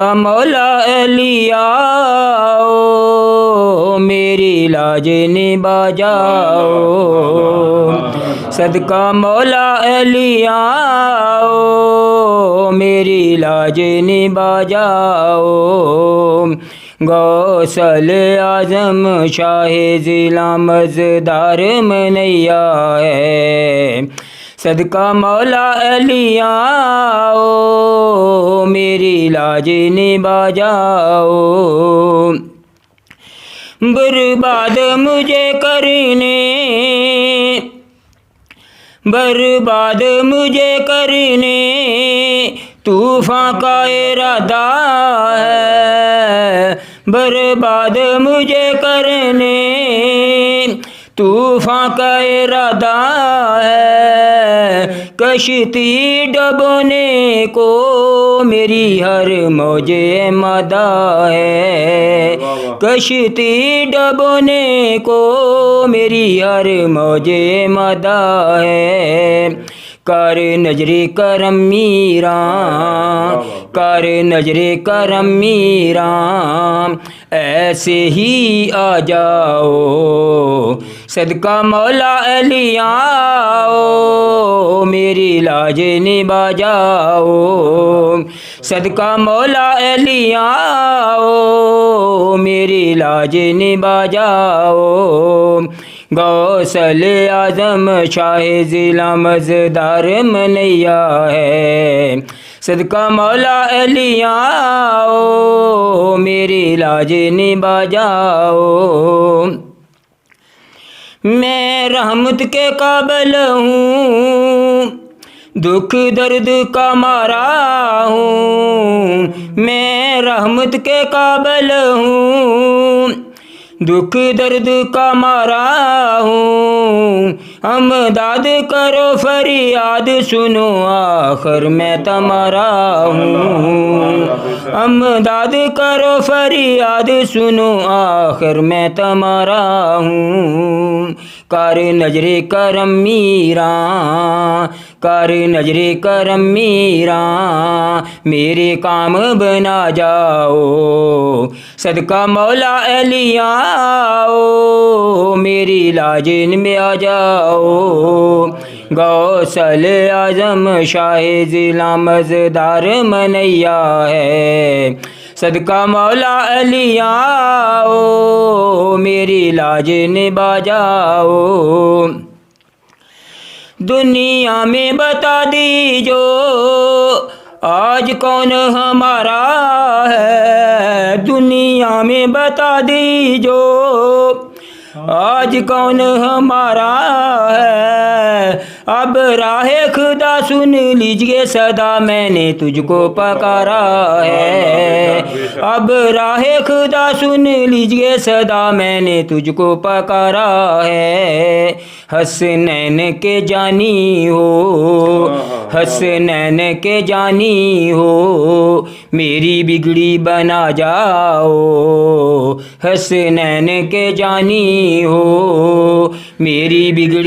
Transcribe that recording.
मौला अलिया ओ मेरी लाज निभा जाओ। सदका मौला अलिया ओ मेरी लाज निभा जाओ। गौसल आजम शाहे जिला मज़दार मनैया है। सदका मौला अलिया ओ मेरी लाज निभा जाओ। बर्बाद मुझे करने तूफ़ान का इरादा है। बर्बाद मुझे करने तूफ़ान का इरादा है। कश्ती डुबोने को मेरी हर मौजे मदा है। कश्ती डुबोने को मेरी हर मौजे मदा है। कर नजरे करम मीरा, कर नजरे करम मीरा, ऐसे ही आ जाओ। सदका मौला अलिया ओ मेरी लाज निभा जाओ। सदका मौला अलिया ओ मेरी लाज निभा जाओ। गौसल आजम शाहे जिला मज़दार मनैया है। सदका मौला अलिया ओ मेरी लाज निभा जाओ। मैं रहमत के काबिल हूँ, दुख दर्द का मारा हूँ। मैं रहमत के काबिल हूँ, दुख दर्द का मारा हूँ। अमदाद करो फरियाद सुनो आखिर मैं तुम्हारा हूँ। अमदाद करो फरियाद सुनो आखिर मैं तुम्हारा हूँ। कर नजरे करम मीरा, कर नजरे करम मीरा, मेरे काम बना जाओ। सदका मौला अलिया ओ मेरी लाज में आ जाओ। गौसल आजम शाहे जिला मज़दार मनैया है। सदका मौला अलिया ओ मेरी लाज निभा जाओ। दुनिया में बता दीजो आज कौन हमारा है। दुनिया में बता दीजो आज कौन हमारा है। अब राहे खुदा सुन लीजिए सदा मैंने तुझको पकारा है। अब राहे खुदा सुन लीजिए सदा मैंने तुझको पकारा है। हसनैन के जानी हो, हसनैन के जानी हो, मेरी बिगड़ी बना जाओ। हसनैन के जानी हो, मेरी बिगड़ी